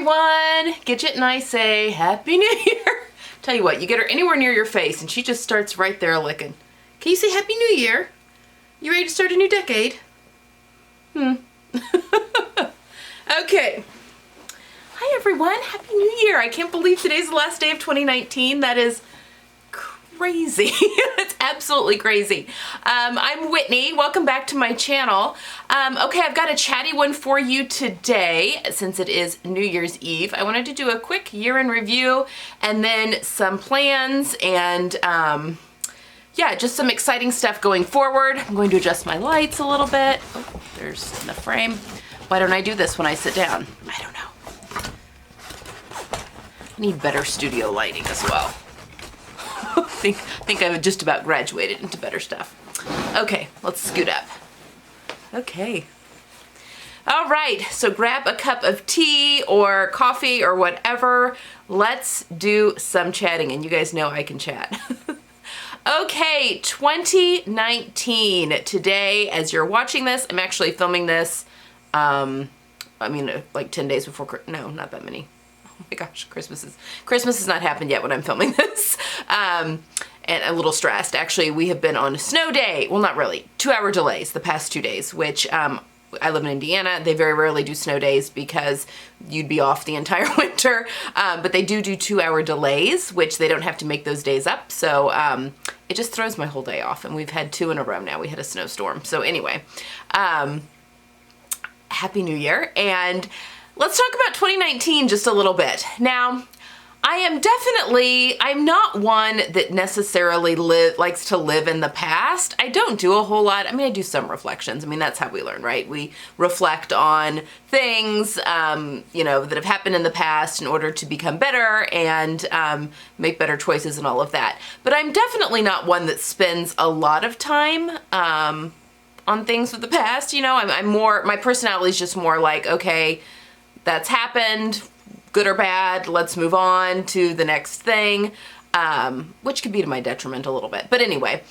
everyone. Gidget and I say Happy New Year. Tell you what, you get her anywhere near your face and she just starts right there licking. Can you say Happy New Year? You ready to start a new decade? Okay. Hi everyone, Happy New Year. I can't believe today's the last day of 2019. That is crazy. It's absolutely crazy. I'm Whitney. Welcome back to my channel. Okay, I've got a chatty one for you today since it is New Year's Eve. I wanted to do a quick year in review and then some plans and yeah, just some exciting stuff going forward. I'm going to adjust my lights a little bit. Oh, there's the frame. Why don't I do this when I sit down? I don't know. I need better studio lighting as well. I think I've just about graduated into better stuff. Okay, let's scoot up. Okay. All right, so grab a cup of tea or coffee or whatever. Let's do some chatting, and you guys know I can chat. Okay, 2019. Today, as you're watching this, I'm actually filming this, like 10 days before, no, not that many. Oh my gosh, Christmas has not happened yet when I'm filming this. And a little stressed. Actually, we have been on a snow day. Well, not really. 2-hour delays the past 2 days, which I live in Indiana. They very rarely do snow days because you'd be off the entire winter. But they do 2-hour delays, which they don't have to make those days up. So it just throws my whole day off. And we've had 2 in a row now. We had a snowstorm. So anyway, Happy New Year. And let's talk about 2019 just a little bit. Now, I'm not one that necessarily likes to live in the past. I don't do a whole lot. I mean, I do some reflections. I mean, that's how we learn, right? We reflect on things, that have happened in the past in order to become better and make better choices and all of that. But I'm definitely not one that spends a lot of time on things with the past. I'm more, my personality is just more like, okay, that's happened, good or bad, let's move on to the next thing, which could be to my detriment a little bit. But anyway,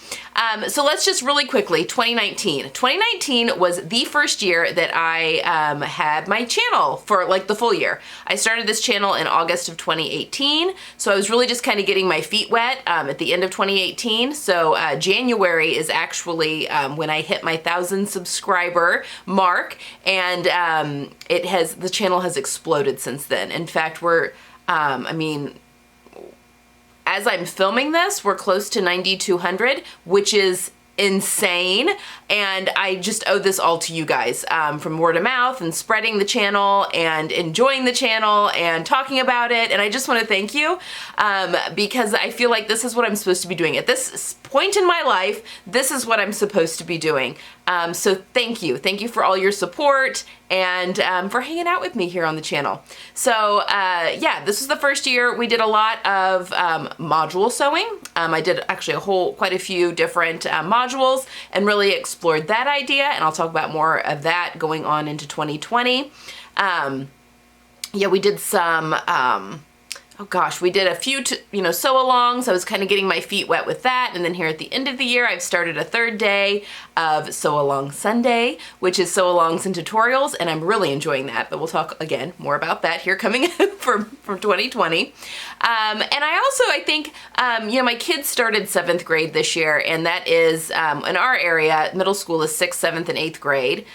so let's just really quickly, 2019. 2019 was the first year that I had my channel for like the full year. I started this channel in August of 2018, so I was really just kind of getting my feet wet at the end of 2018. So January is actually when I hit my 1,000 subscriber mark, and the channel has exploded since then. In fact, we're, as I'm filming this, we're close to 9,200, which is insane, and I just owe this all to you guys, from word of mouth and spreading the channel and enjoying the channel and talking about it. And I just want to thank you, because I feel like this is what I'm supposed to be doing at this point in my life. This is what I'm supposed to be doing. So thank you for all your support and for hanging out with me here on the channel. So yeah, this was the first year. We did a lot of module sewing. I did actually quite a few different modules and really explored that idea, and I'll talk about more of that going on into 2020. Yeah, we did some oh gosh, we did a few, sew-alongs. I was kind of getting my feet wet with that. And then here at the end of the year, I've started a 3rd day of Sew-Along Sunday, which is sew-alongs and tutorials. And I'm really enjoying that. But we'll talk again more about that here coming from 2020. And I think, my kids started 7th grade this year. And that is, in our area, middle school is 6th, 7th, and 8th grade.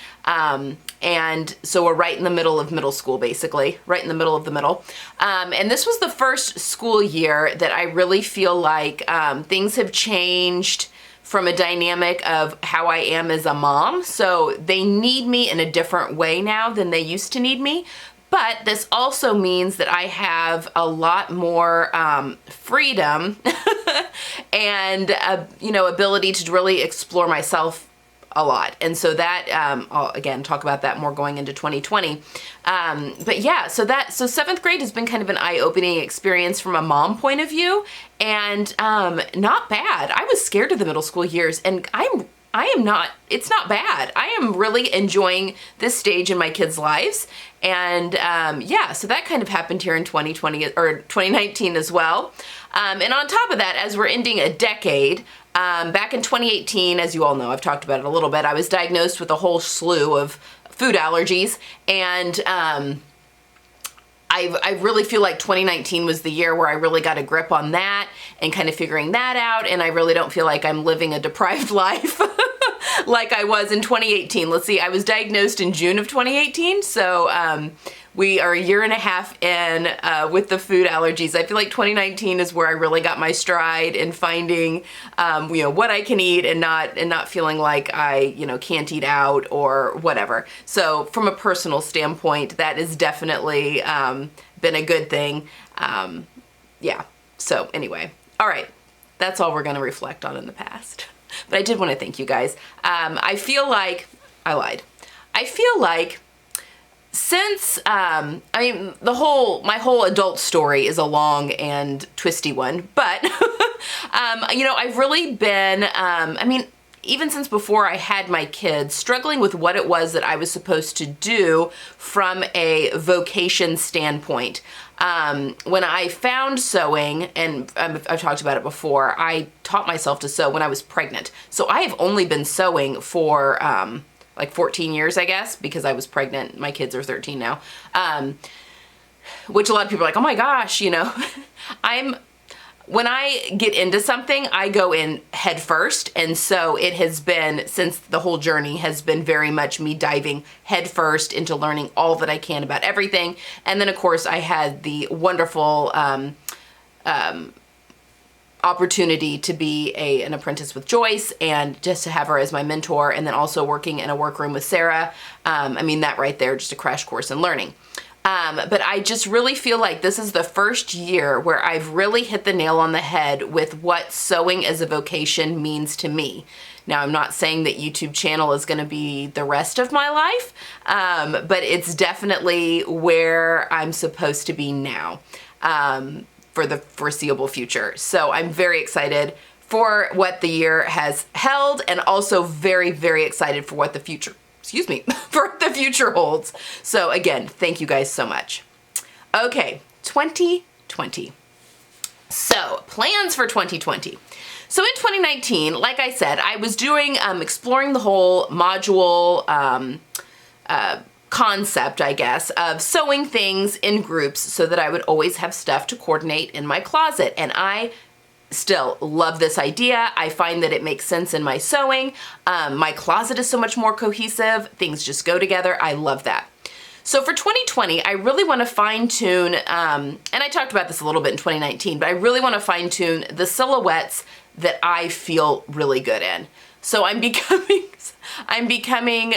And so we're right in the middle of middle school, basically, right in the middle of the middle. And this was the first school year that I really feel like things have changed from a dynamic of how I am as a mom. So they need me in a different way now than they used to need me. But this also means that I have a lot more freedom and, ability to really explore myself a lot. And so that, I'll again talk about that more going into 2020. But yeah, so 7th grade has been kind of an eye-opening experience from a mom point of view, and not bad. I was scared of the middle school years, and it's not bad. I am really enjoying this stage in my kids' lives. And yeah, so that kind of happened here in 2020 or 2019 as well. And on top of that, as we're ending a decade, back in 2018, as you all know, I've talked about it a little bit, I was diagnosed with a whole slew of food allergies, and I I really feel like 2019 was the year where I really got a grip on that and kind of figuring that out, and I really don't feel like I'm living a deprived life like I was in 2018. Let's see, I was diagnosed in June of 2018, so we are a year and a half in with the food allergies. I feel like 2019 is where I really got my stride in finding, what I can eat and not feeling like I, can't eat out or whatever. So from a personal standpoint, that has definitely been a good thing. Yeah. So anyway, all right. That's all we're going to reflect on in the past. But I did want to thank you guys. I feel like I lied. I feel like since, my whole adult story is a long and twisty one, but, I've really been, even since before I had my kids, struggling with what it was that I was supposed to do from a vocation standpoint. When I found sewing, and I've talked about it before, I taught myself to sew when I was pregnant. So I have only been sewing for, like 14 years, I guess, because I was pregnant. My kids are 13 now. Which a lot of people are like, oh my gosh, when I get into something, I go in head first. And so it has been, since the whole journey has been very much me diving head first into learning all that I can about everything. And then of course I had the wonderful, opportunity to be an apprentice with Joyce and just to have her as my mentor, and then also working in a workroom with Sarah. That right there, just a crash course in learning. But I just really feel like this is the first year where I've really hit the nail on the head with what sewing as a vocation means to me. Now, I'm not saying that YouTube channel is going to be the rest of my life, but it's definitely where I'm supposed to be now. For the foreseeable future. So I'm very excited for what the year has held, and also very, very excited for what the future, for the future holds. So again, thank you guys so much. Okay, 2020. So plans for 2020. So in 2019, like I said, I was doing, exploring the whole module, concept, I guess, of sewing things in groups so that I would always have stuff to coordinate in my closet. And I still love this idea. I find that it makes sense in my sewing. My closet is so much more cohesive. Things just go together. I love that. So for 2020, I really want to fine tune, and I talked about this a little bit in 2019, but I really want to fine tune the silhouettes that I feel really good in. So I'm becoming,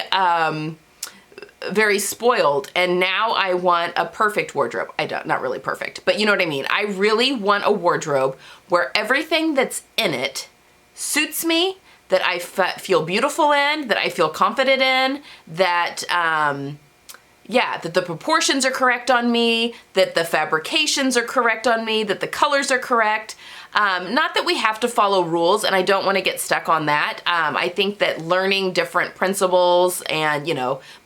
very spoiled, and now I want a perfect wardrobe. Not really perfect, but you know what I mean. I really want a wardrobe where everything that's in it suits me, that I feel beautiful in, that I feel confident in, that, that the proportions are correct on me, that the fabrications are correct on me, that the colors are correct. Not that we have to follow rules, and I don't want to get stuck on that. I think that learning different principles and,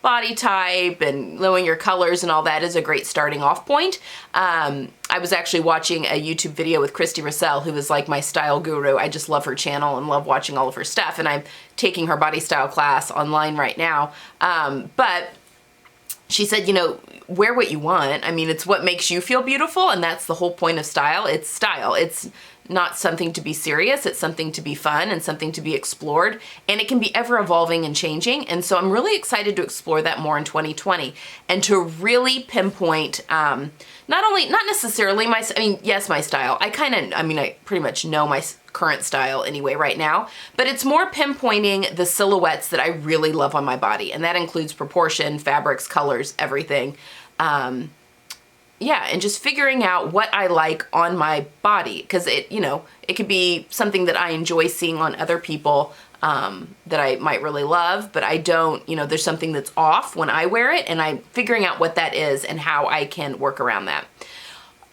body type and knowing your colors and all that is a great starting off point. I was actually watching a YouTube video with Christy Russell, who is like my style guru. I just love her channel and love watching all of her stuff, and I'm taking her body style class online right now. But she said, wear what you want. It's what makes you feel beautiful, and that's the whole point of style. It's style. It's not something to be serious. It's something to be fun and something to be explored, and it can be ever evolving and changing. And so I'm really excited to explore that more in 2020 and to really pinpoint, not necessarily my style. I pretty much know my current style anyway right now, but it's more pinpointing the silhouettes that I really love on my body. And that includes proportion, fabrics, colors, everything. And just figuring out what I like on my body, because it could be something that I enjoy seeing on other people, that I might really love, but I don't, there's something that's off when I wear it, and I'm figuring out what that is and how I can work around that.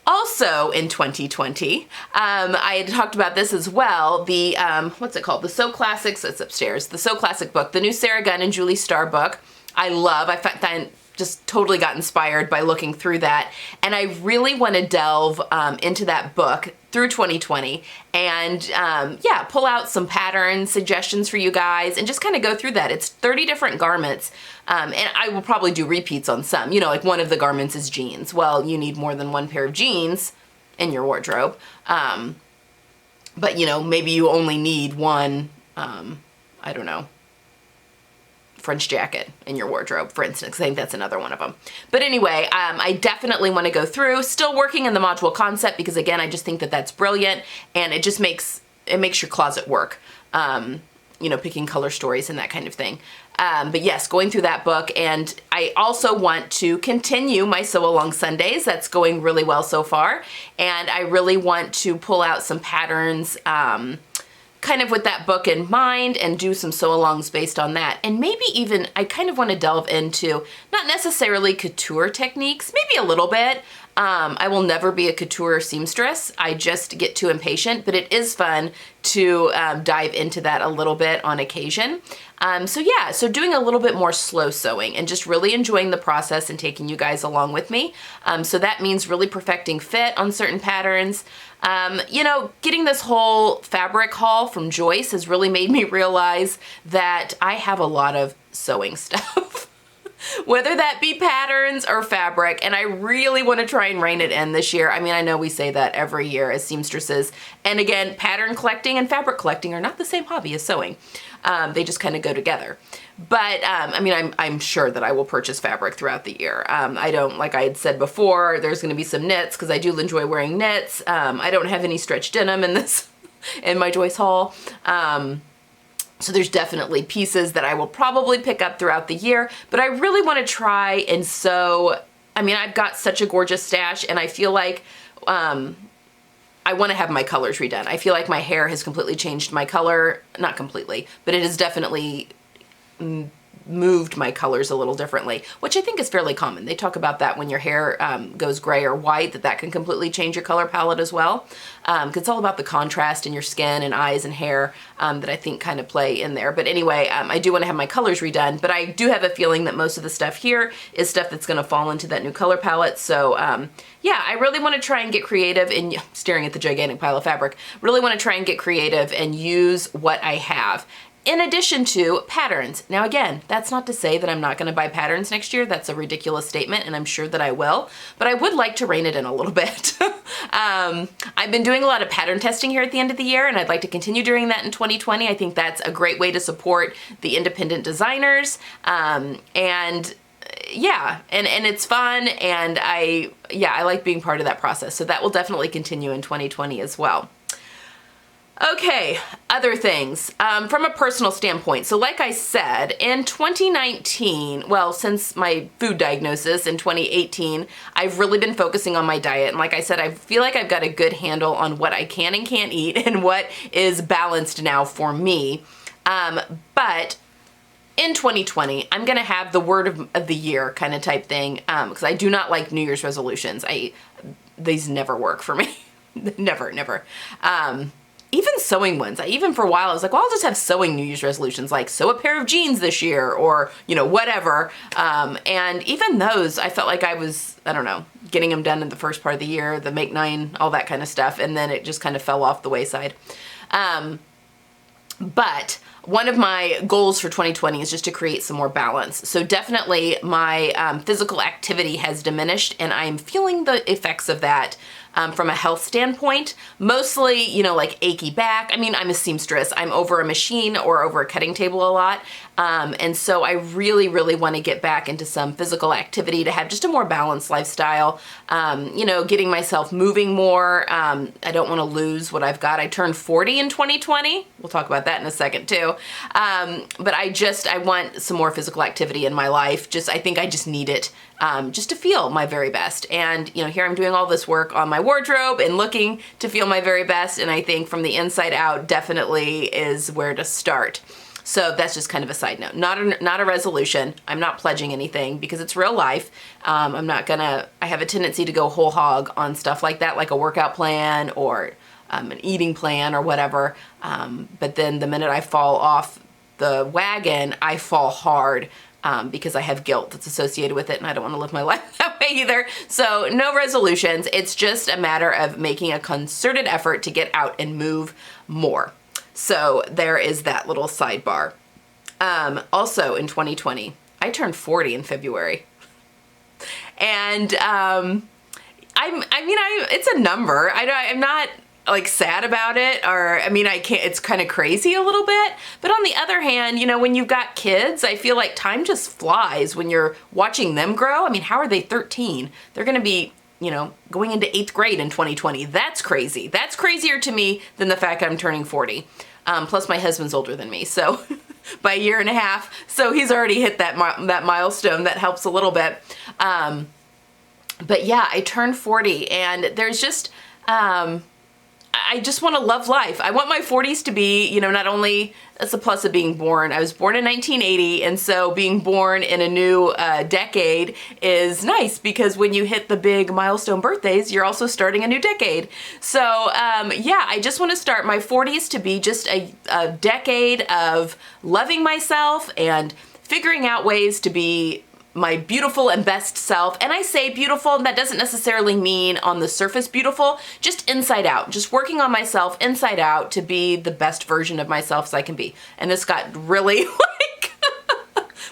Also in 2020, I had talked about this as well, the, what's it called? The Sew Classics, it's upstairs, the Sew Classic book, the new Sarah Gunn and Julie Starr book. I love, I just totally got inspired by looking through that. And I really want to delve into that book through 2020 and yeah, pull out some pattern suggestions for you guys and just kind of go through that. It's 30 different garments, and I will probably do repeats on some. You know, like one of the garments is jeans. Well, you need more than one pair of jeans in your wardrobe. But you know, maybe you only need one, I don't know, French jacket in your wardrobe, for instance. I think that's another one of them. But anyway, I definitely want to go through, still working in the module concept, because again, I just think that that's brilliant, and it just makes your closet work. You know, picking color stories and that kind of thing. But yes, going through that book, and I also want to continue my Sew Along Sundays. That's going really well so far, and I really want to pull out some patterns kind of with that book in mind and do some sew-alongs based on that. And maybe even, I kind of want to delve into, not necessarily couture techniques, maybe a little bit. I will never be a couture seamstress. I just get too impatient, but it is fun to dive into that a little bit on occasion. So yeah, so doing a little bit more slow sewing and just really enjoying the process and taking you guys along with me. So that means really perfecting fit on certain patterns. You know, getting this whole fabric haul from Joyce has really made me realize that I have a lot of sewing stuff. Whether that be patterns or fabric, and I really want to try and rein it in this year. I mean, I know we say that every year as seamstresses, and again, pattern collecting and fabric collecting are not the same hobby as sewing. They just kind of go together. But I mean, I'm sure that I will purchase fabric throughout the year. I don't, like I had said before, there's going to be some knits because I do enjoy wearing knits. I don't have any stretch denim in this, in my Joyce haul. So there's definitely pieces that I will probably pick up throughout the year, but I really want to try and sew. I mean, I've got such a gorgeous stash, and I feel like I want to have my colors redone. I feel like my hair has completely changed my color, not completely, but it has definitely moved my colors a little differently, which I think is fairly common. They talk about that when your hair goes gray or white, that can completely change your color palette as well. Because it's all about the contrast in your skin and eyes and hair that I think kind of play in there. But anyway, I do want to have my colors redone, but I do have a feeling that most of the stuff here is stuff that's going to fall into that new color palette. So yeah, I really want to try and get creative, and staring at the gigantic pile of fabric, really want to try and get creative and use what I have. In addition to patterns. Now again, that's not to say that I'm not gonna buy patterns next year. That's a ridiculous statement, and I'm sure that I will, but I would like to rein it in a little bit. I've been doing a lot of pattern testing here at the end of the year, and I'd like to continue doing that in 2020. I think that's a great way to support the independent designers. And yeah, and it's fun, and I like being part of that process. So that will definitely continue in 2020 as well. Okay, other things from a personal standpoint. So like I said, in 2019, well, since my food diagnosis in 2018, I've really been focusing on my diet. And like I said, I feel like I've got a good handle on what I can and can't eat and what is balanced now for me. But in 2020, I'm gonna have the word of the year kind of type thing, because I do not like New Year's resolutions. These never work for me. Never. Even sewing ones. Even for a while I was like, well, I'll just have sewing New Year's resolutions, like sew a pair of jeans this year, or, you know, whatever. And even those, I felt like I was, I don't know, getting them done in the first part of the year, the make 9, all that kind of stuff, and then it just kind of fell off the wayside. But one of my goals for 2020 is just to create some more balance. So definitely my physical activity has diminished, and I'm feeling the effects of that from a health standpoint. Mostly, you know, like achy back. I mean, I'm a seamstress. I'm over a machine or over a cutting table a lot. And so I really want to get back into some physical activity to have just a more balanced lifestyle. You know, getting myself moving more. I don't want to lose what I've got. I turned 40 in 2020. We'll talk about that in a second too. But I want some more physical activity in my life. I think I just need it. Just to feel my very best. And, you know, here I'm doing all this work on my wardrobe and looking to feel my very best, and I think from the inside out definitely is where to start. So that's just kind of a side note. Not a resolution. I'm not pledging anything because it's real life. I have a tendency to go whole hog on stuff like that, like a workout plan or an eating plan or whatever. But then the minute I fall off the wagon, I fall hard because I have guilt that's associated with it and I don't want to live my life that way either. So no resolutions. It's just a matter of making a concerted effort to get out and move more. So there is that little sidebar. Also in 2020, I turned 40 in February. And it's a number. I'm not like sad about it, or I can't, it's kind of crazy a little bit. But on the other hand, when you've got kids, I feel like time just flies when you're watching them grow. How are they 13? They're going to be, going into 8th grade in 2020. That's crazy. That's crazier to me than the fact I'm turning 40. Plus my husband's older than me, so by a year and a half. So he's already hit that milestone. That helps a little bit. But yeah, I turned 40 and there's just, I just want to love life. I want my 40s to be, not only, that's a plus of being born. I was born in 1980, and so being born in a new decade is nice because when you hit the big milestone birthdays, you're also starting a new decade. So yeah, I just want to start my 40s to be just a decade of loving myself and figuring out ways to be my beautiful and best self. And I say beautiful, and that doesn't necessarily mean on the surface beautiful, just inside out, just working on myself inside out to be the best version of myself as I can be. And this got really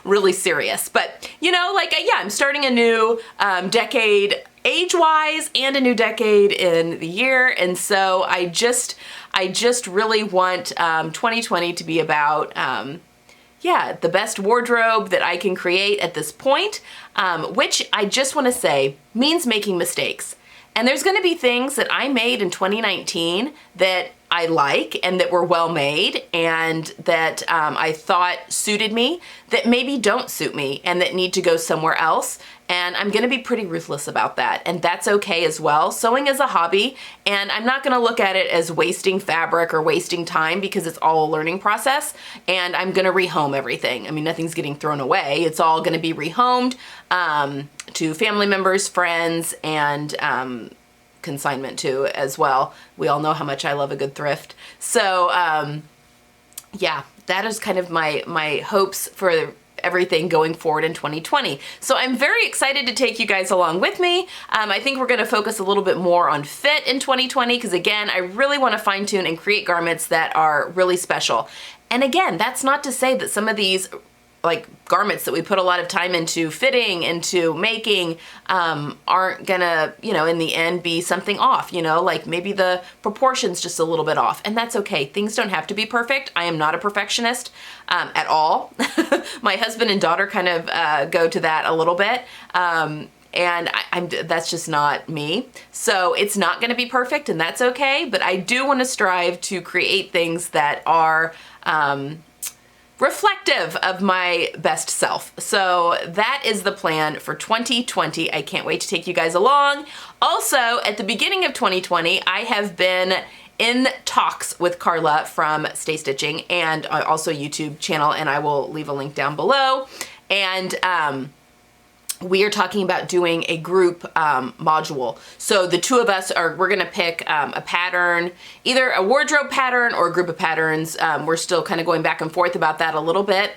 really serious, but yeah, I'm starting a new decade age-wise and a new decade in the year. And so I just really want 2020 to be about the best wardrobe that I can create at this point, which I just want to say means making mistakes. And there's going to be things that I made in 2019 that I like and that were well made and that I thought suited me that maybe don't suit me and that need to go somewhere else. And I'm going to be pretty ruthless about that. And that's okay as well. Sewing is a hobby, and I'm not going to look at it as wasting fabric or wasting time because it's all a learning process. And I'm going to rehome everything. Nothing's getting thrown away. It's all going to be rehomed to family members, friends, and consignment too as well. We all know how much I love a good thrift. So yeah, that is kind of my hopes for everything going forward in 2020. So I'm very excited to take you guys along with me. I think we're going to focus a little bit more on fit in 2020 because again, I really want to fine tune and create garments that are really special. And again, that's not to say that some of these garments that we put a lot of time into fitting, into making, aren't gonna, in the end be something off, maybe the proportions just a little bit off, and that's okay. Things don't have to be perfect. I am not a perfectionist at all. My husband and daughter kind of go to that a little bit. And that's just not me. So it's not gonna be perfect, and that's okay, but I do want to strive to create things that are reflective of my best self. So that is the plan for 2020. I can't wait to take you guys along. Also, at the beginning of 2020, I have been in talks with Carla from Stay Stitching and also YouTube channel, and I will leave a link down below. And we are talking about doing a group module. So the two of us we're gonna pick a pattern, either a wardrobe pattern or a group of patterns. We're still kind of going back and forth about that a little bit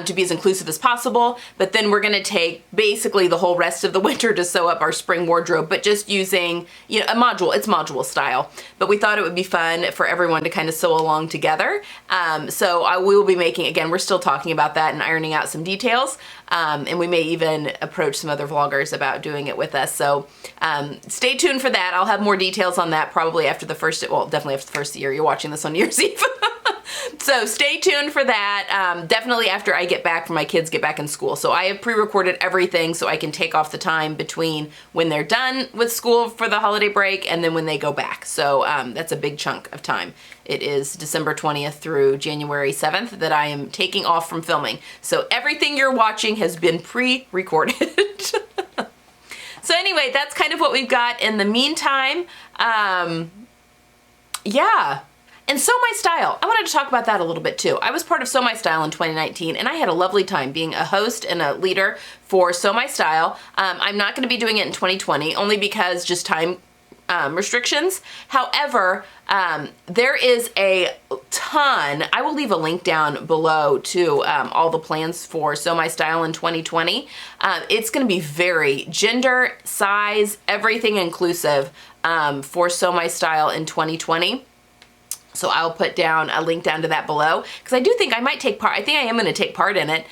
to be as inclusive as possible. But then we're gonna take basically the whole rest of the winter to sew up our spring wardrobe, but just using, a module. It's module style. But we thought it would be fun for everyone to kind of sew along together. So we will be making, again, we're still talking about that and ironing out some details. And we may even approach some other vloggers about doing it with us. So stay tuned for that. I'll have more details on that probably after the first, well, definitely after the first year. You're watching this on New Year's Eve. So stay tuned for that. Definitely after I get back, my kids get back in school. So I have pre-recorded everything so I can take off the time between when they're done with school for the holiday break and then when they go back. So that's a big chunk of time. It is December 20th through January 7th that I am taking off from filming. So everything you're watching has been pre-recorded. So anyway, that's kind of what we've got in the meantime. Yeah. And Sew My Style, I wanted to talk about that a little bit too. I was part of Sew My Style in 2019 and I had a lovely time being a host and a leader for Sew My Style. I'm not gonna be doing it in 2020 only because just time restrictions. However, there is a ton. I will leave a link down below to all the plans for Sew My Style in 2020. It's going to be very gender, size, everything inclusive for Sew My Style in 2020. So I'll put down a link down to that below, because I do think I might take part. I think I am going to take part in it.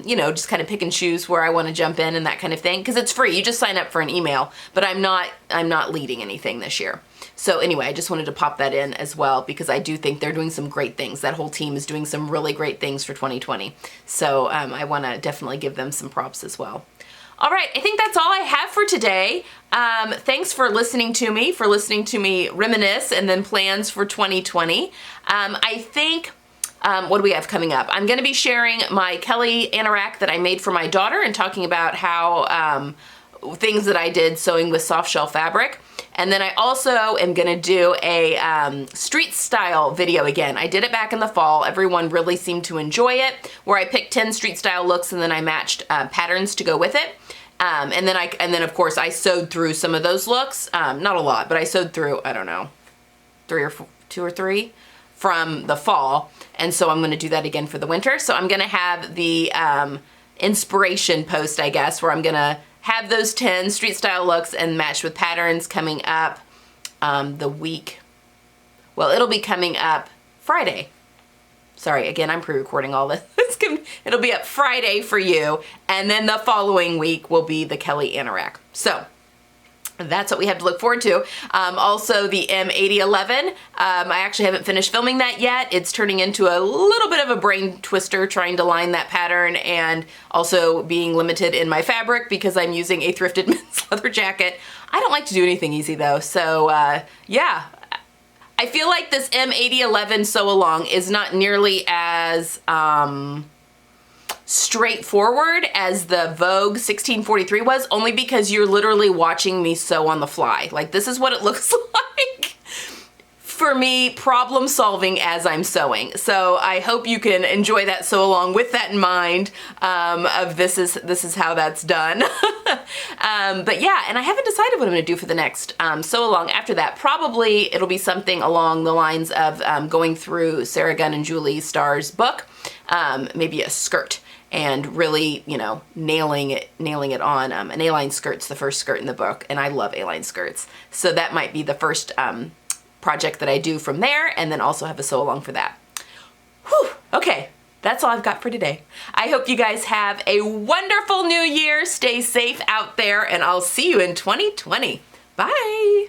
You know, just kind of pick and choose where I want to jump in and that kind of thing, because it's free. You just sign up for an email, but I'm not leading anything this year. So anyway, I just wanted to pop that in as well, because I do think they're doing some great things. That whole team is doing some really great things for 2020. So I want to definitely give them some props as well. All right, I think that's all I have for today. Thanks for listening to me reminisce and then plans for 2020. I think, what do we have coming up? I'm gonna be sharing my Kelly anorak that I made for my daughter and talking about how, things that I did sewing with soft shell fabric. And then I also am gonna do a street style video again. I did it back in the fall. Everyone really seemed to enjoy it, where I picked 10 street style looks and then I matched patterns to go with it. And then of course I sewed through some of those looks. Not a lot, but I sewed through, I don't know, 2 or 3 from the fall. And so I'm gonna do that again for the winter. So I'm gonna have the inspiration post, I guess, where I'm gonna have those 10 street style looks and matched with patterns coming up the week. Well, it'll be coming up Friday. Sorry, again, I'm pre-recording all this. It'll be up Friday for you, and then the following week will be the Kelly anorak. So that's what we have to look forward to. Also, the M8011, I actually haven't finished filming that yet. It's turning into a little bit of a brain twister trying to line that pattern, and also being limited in my fabric because I'm using a thrifted men's leather jacket. I don't like to do anything easy though, so yeah. I feel like this M8011 sew along is not nearly as straightforward as the Vogue 1643 was, only because you're literally watching me sew on the fly. Like, this is what it looks like for me, problem solving as I'm sewing. So I hope you can enjoy that sew along with that in mind, of this is how that's done. But yeah, and I haven't decided what I'm gonna do for the next sew along after that. Probably it'll be something along the lines of going through Sarah Gunn and Julie Starr's book, maybe a skirt, and really, you know, nailing it on. An A-line skirt's the first skirt in the book, and I love A-line skirts. So that might be the first project that I do from there, and then also have a sew along for that. Whew, okay, that's all I've got for today. I hope you guys have a wonderful new year. Stay safe out there, and I'll see you in 2020. Bye.